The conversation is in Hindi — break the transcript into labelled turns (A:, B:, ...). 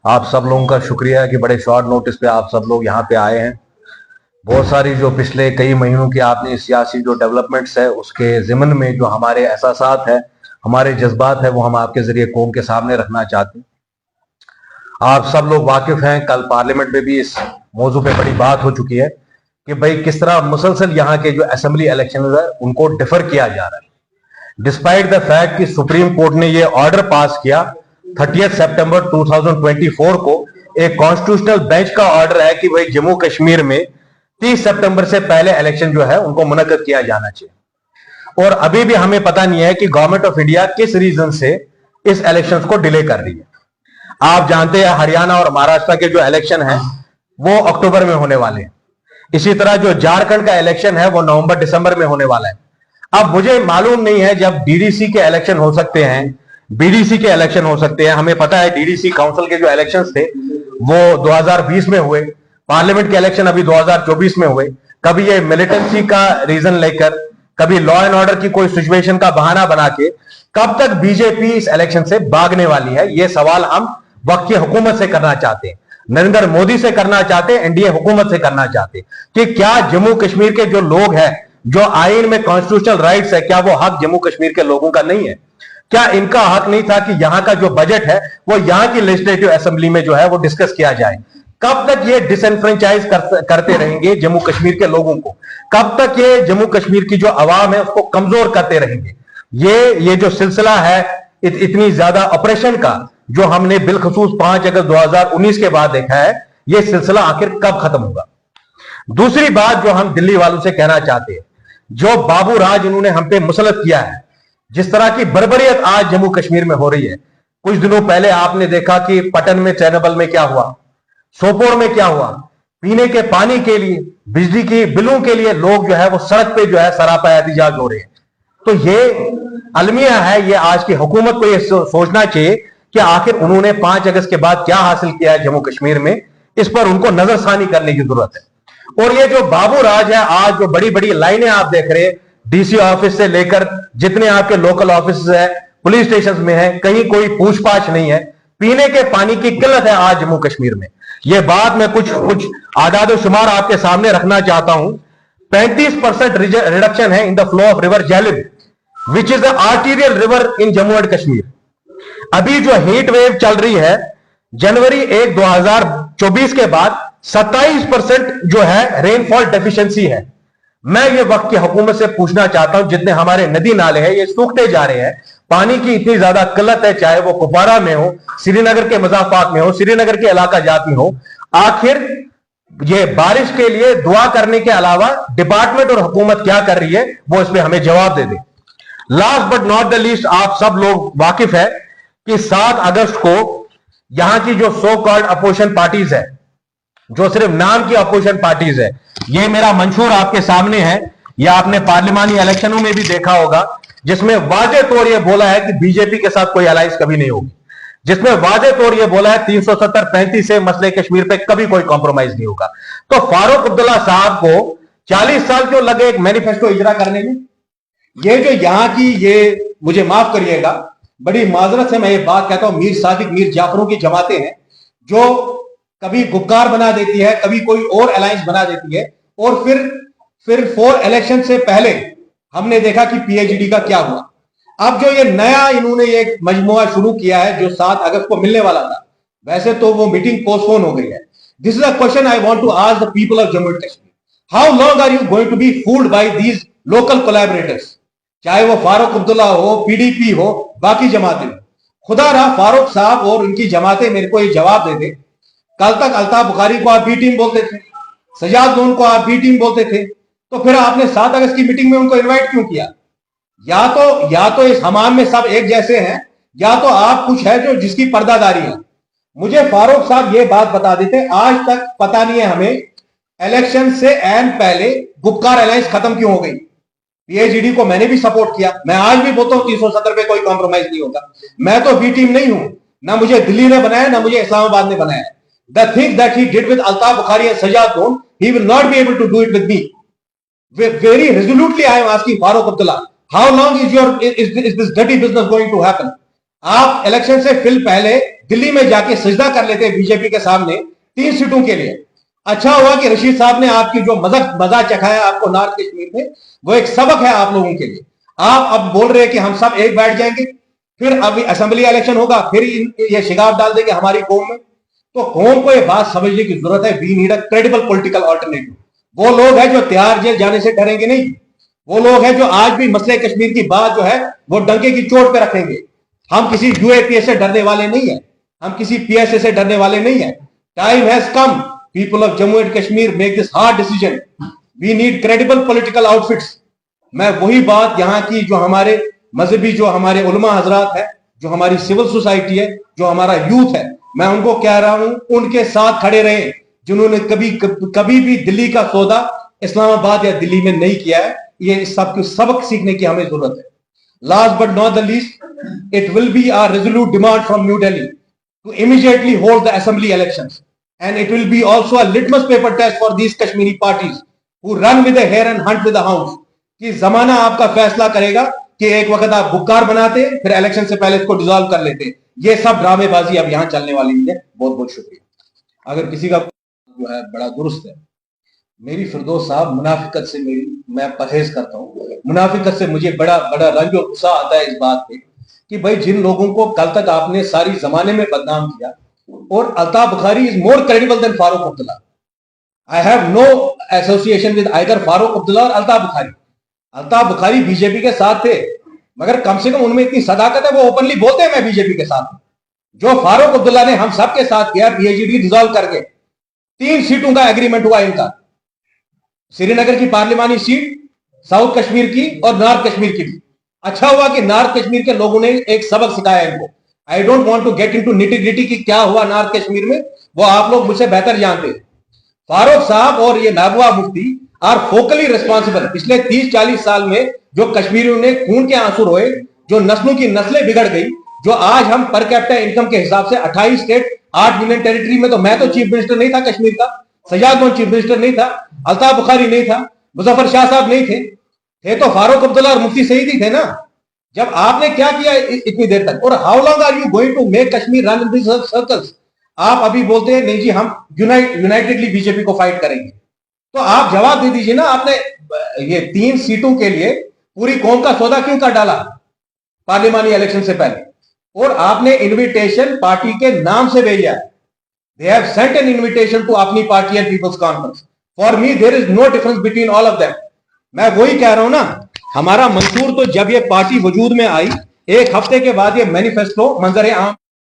A: आप सब लोगों का शुक्रिया है कि बड़े शॉर्ट नोटिस पे आप सब लोग यहाँ पे आए हैं। बहुत सारी जो पिछले कई महीनों की आपने सियासी जो डेवलपमेंट्स है उसके ज़िमन में जो हमारे एहसासात है, हमारे जज्बात है, वो हम आपके जरिए कौम के सामने रखना चाहते हैं। आप सब लोग वाकिफ हैं, कल पार्लियामेंट में भी इस मौजू पे बड़ी बात हो चुकी है कि भाई किस तरह मुसलसल यहाँ के जो असेंबली इलेक्शन है उनको डिफर किया जा रहा है, डिस्पाइट द फैक्ट कि सुप्रीम कोर्ट ने ये ऑर्डर पास किया 30 सितंबर 2024 को। एक कॉन्स्टिट्यूशनल बेंच का ऑर्डर है कि भाई जम्मू कश्मीर में 30 सितंबर से पहले इलेक्शन जो है उनको मुनक्कद किया जाना चाहिए, और अभी भी हमें पता नहीं है कि गवर्नमेंट ऑफ इंडिया किस रीजन से इस इलेक्शन को डिले कर रही है। आप जानते हैं हरियाणा और महाराष्ट्र के जो इलेक्शन है वो अक्टूबर में होने वाले हैं। इसी तरह जो झारखंड का इलेक्शन है वो नवंबर दिसंबर में होने वाला है। अब मुझे मालूम नहीं है, जब डीडीसी के इलेक्शन हो सकते हैं, बीडीसी के इलेक्शन हो सकते हैं, हमें पता है डीडीसी काउंसिल के जो इलेक्शंस थे वो 2020 में हुए, पार्लियामेंट के इलेक्शन अभी 2024 में हुए। कभी ये मिलिटेंसी का रीजन लेकर, कभी लॉ एंड ऑर्डर की कोई सिचुएशन का बहाना बना के कब तक बीजेपी इस इलेक्शन से भागने वाली है, ये सवाल हम वक्त की हुकूमत से करना चाहते हैं, नरेंद्र मोदी से करना चाहते हैं, एनडीए हुकूमत से करना चाहते हैं कि क्या जम्मू कश्मीर के जो लोग हैं, जो आइन में कॉन्स्टिट्यूशनल राइट्स है, क्या वो हक जम्मू कश्मीर के लोगों का नहीं है? क्या इनका हक नहीं था कि यहां का जो बजट है वो यहां की लेजिस्लेटिव असेंबली में जो है वो डिस्कस किया जाए? कब तक ये डिसएनफ्रेंचाइज करते रहेंगे जम्मू कश्मीर के लोगों को? कब तक ये जम्मू कश्मीर की जो आवाम है उसको कमजोर करते रहेंगे? ये जो सिलसिला है इतनी ज्यादा ऑपरेशन का जो हमने बिलखसूस 5 अगस्त 2019 के बाद देखा है, ये सिलसिला आखिर कब खत्म होगा? दूसरी बात जो हम दिल्ली वालों से कहना चाहते हैं, जो बाबू राज इन्होंने हम पे मुसलत किया है, जिस तरह की बर्बरियत आज जम्मू कश्मीर में हो रही है। कुछ दिनों पहले आपने देखा कि पटन में चैनबल में क्या हुआ, सोपोर में क्या हुआ। पीने के पानी के लिए, बिजली की बिलों के लिए लोग जो है वो सड़क पे जो है सरापा एहतजाज हो रहे हैं। तो ये अलमिया है, ये आज की हुकूमत को ये सोचना चाहिए कि आखिर उन्होंने 5 अगस्त के बाद क्या हासिल किया है जम्मू कश्मीर में, इस पर उनको नजरसानी करने की जरूरत है। और ये जो बाबू राज है, आज जो बड़ी बड़ी लाइनें आप देख रहे हैं, डीसी ऑफिस से लेकर जितने आपके लोकल ऑफिस है, पुलिस स्टेशन में है, कहीं कोई पूछपाछ नहीं है। पीने के पानी की किल्लत है आज जम्मू कश्मीर में। यह बात मैं कुछ आदाद शुमार आपके सामने रखना चाहता हूं। 35% रिडक्शन है in the flow of river Jhelum, which is the arterial river in Jammu and Kashmir. अभी जो हीट वेव चल रही है, जनवरी 1 2024 के बाद 27% जो है रेनफॉल डेफिशिएंसी है। मैं ये वक्त की हुकूमत से पूछना चाहता हूं, जितने हमारे नदी नाले हैं ये सूखते जा रहे हैं, पानी की इतनी ज्यादा किल्लत है, चाहे वो कुपवारा में हो, श्रीनगर के मजाफात में हो, श्रीनगर के इलाका जात में हो, आखिर ये बारिश के लिए दुआ करने के अलावा डिपार्टमेंट और हुकूमत क्या कर रही है वो इस पर हमें जवाब दे दे। Last but not the least, आप सब लोग वाकिफ है कि 7 अगस्त को यहां की जो सो कॉल्ड अपोजिशन पार्टीज है, जो सिर्फ नाम की अपोजिशन पार्टीज है, ये मेरा मंशूर आपके सामने है, या आपने पार्लिमानी इलेक्शनों में भी देखा होगा, जिसमें वाजे तौर ये बोला है कि बीजेपी के साथ कोई अलायंस कभी नहीं होगी, जिसमें वाजे तौर ये बोला है 370-35 से मसले कश्मीर पे कभी कोई कॉम्प्रोमाइज नहीं होगा। तो फारूक अब्दुल्ला साहब को 40 साल क्यों लगे एक मैनिफेस्टो इजरा करने में? ये जो यहां की, ये मुझे माफ करिएगा, बड़ी माजरत से मैं ये बात कहता हूं, मीर सादिक मीर जाफरों की जमातें हैं जो कभी गुपकार बना देती है, कभी कोई और अलायंस बना देती है, और फिर 4 इलेक्शन से पहले हमने देखा कि पीएचडी का क्या हुआ। अब जो ये नया इन्होंने एक मजमुआ शुरू किया है जो 7 अगस्त को मिलने वाला था, वैसे तो वो मीटिंग पोस्टपोन हो गई है। This is a question I want to ask the people of Jammu and Kashmir, how long are you going to be fooled by these local collaborators, चाहे वो फारूक अब्दुल्ला हो, पीडीपी हो, बाकी जमातें हो। खुदा रहा फारूक साहब और उनकी जमातें मेरे को ये जवाब दे दे, कल तक अल्ताफ बुखारी को आप बी टीम बोलते थे, सजाद लोन को आप बी टीम बोलते थे, तो फिर आपने 7 अगस्त की मीटिंग में उनको इनवाइट क्यों किया? या तो इस हमाम में सब एक जैसे हैं, या तो आप कुछ है जो जिसकी पर्दादारी है। मुझे फारूक साहब ये बात बता देते, आज तक पता नहीं है हमें इलेक्शन से एन पहले गुपकार अलायंस खत्म क्यों हो गई। पीएचडी को मैंने भी सपोर्ट किया, मैं आज भी बोलता हूं 370 पे कोई कॉम्प्रोमाइज नहीं होगा। मैं तो बी टीम नहीं हूं, ना मुझे दिल्ली ने बनाया ना मुझे इस्लामाबाद ने बनाया। The thing that he did with Altaf Bukhari and Sajjad Loon, he will not be able to do it with me. Very resolutely I am asking Farooq Abdullah, how long is this dirty business going to happen?
B: आप इलेक्शन से फिल पहले दिल्ली में जाके सजदा कर लेते बीजेपी के सामने 3 सीटों के लिए। अच्छा हुआ कि रशीद साहब ने आपकी जो मजा चखाया आपको नॉर्थ कश्मीर में, वो एक सबक है आप लोगों के लिए। आप अब बोल रहे हैं कि हम सब एक बैठ जाएंगे, फिर अभी असेंबली इलेक्शन होगा, फिर ये शिगाफ डाल देंगे हमारी कौम में। तो कौम को ये बात समझने की जरूरत है, we need a credible political alternative. वो लोग हैं जो तैयार जेल जाने से डरेंगे नहीं, वो लोग हैं जो आज भी मसले कश्मीर की बात जो है वो डंके की चोट पे रखेंगे। हम किसी यूएपीएस से डरने वाले नहीं है, हम किसी पीएसए से डरने वाले नहीं है। Time has come, people of Jammu and Kashmir make this hard decision. We need credible political outfits. मैं वही बात यहाँ की जो हमारे मजहबी, जो हमारे उलमा हजरात है, जो हमारी सिविल सोसाइटी है, जो हमारा यूथ है, मैं उनको कह रहा हूं उनके साथ खड़े रहे जिन्होंने कभी भी दिल्ली का सौदा इस्लामाबाद या दिल्ली में नहीं किया है। ये सबको सबक सीखने की हमें जरूरत है। Last but not the least, it will be our resolute demand from New Delhi to immediately hold the assembly elections, and it will be also a litmus paper test for these Kashmiri parties who run with the hare and hunt with the hounds। कि जमाना आपका फैसला करेगा कि एक वक्त आप बुक्कार बनाते फिर इलेक्शन से पहले इसको डिसॉल्व कर लेते। ये सब ड्रामेबाजी अब यहां चलने वाली है। बहुत बहुत शुक्रिया। अगर किसी का जो है बड़ा दुरुस्त है, मेरी फिरदौस साहब मुनाफिकत से मैं परहेज करता हूँ। मुनाफिकत से मुझे बड़ा बड़ा रंज और गुस्सा आता है इस बात पे कि भाई जिन लोगों को कल तक आपने सारी जमाने में बदनाम किया, और Altaf Bukhari is more credible than Farooq Abdullah. I have no association with either Farooq Abdullah और अल्ताफ बुखारी। अल्ताफ बुखारी बीजेपी के साथ थे, मगर कम से कम उनमें इतनी सदाकत है, वो ओपनली बोलते हैं मैं बीजेपी के साथ हूं। जो फारूक अब्दुल्ला ने हम सबके साथ किया, पीएचडी डिसॉल्व करके 3 सीटों का एग्रीमेंट हुआ इनका, श्रीनगर की पार्लिमानी सीट, साउथ कश्मीर की और नॉर्थ कश्मीर की भी। अच्छा हुआ कि नॉर्थ कश्मीर के लोगों ने एक सबक सिखाया इनको। I don't want to get into nitty gritty कि क्या हुआ नॉर्थ कश्मीर में, वो आप लोग मुझसे बेहतर जानते हैं। फारूक साहब और ये महबूबा मुफ्ती आर फोकली रिस्पॉन्सिबल। पिछले 30-40 साल में जो कश्मीरियों ने खून के आंसू रोए, जो नस्लों की नस्लें बिगड़ गई, जो आज हम पर कैपिटा इनकम के हिसाब से 28 स्टेट 8 मिलियन टेरिटरी में, तो मैं तो चीफ मिनिस्टर नहीं था कश्मीर का, सजाद लोन चीफ मिनिस्टर नहीं था, अल्ताफ बुखारी नहीं था, मुजफ्फर शाह साहब नहीं थे तो फारूक अब्दुल्ला और मुफ्ती सईद ही थे ना। जब आपने क्या किया इतनी देर तक, और how long are you going to make Kashmir run in this circles? आप अभी बोलते हैं नहीं जी हम यूनाइटेडली बीजेपी को फाइट करेंगे, तो आप जवाब दे दीजिए ना। आपने ये 3 सीटों के लिए पूरी कौम का सौदा क्यों कर डाला पार्लिमानी इलेक्शन से पहले? और आपने इनविटेशन पार्टी के नाम से भेजा। They have sent an invitation to अपनी party and people's conference. For me there is no difference between all of them. मैं वही कह रहा हूं ना, हमारा मंसूर तो जब ये पार्टी वजूद में आई, 1 हफ्ते के बाद ये मैनिफेस्टो मंजर आम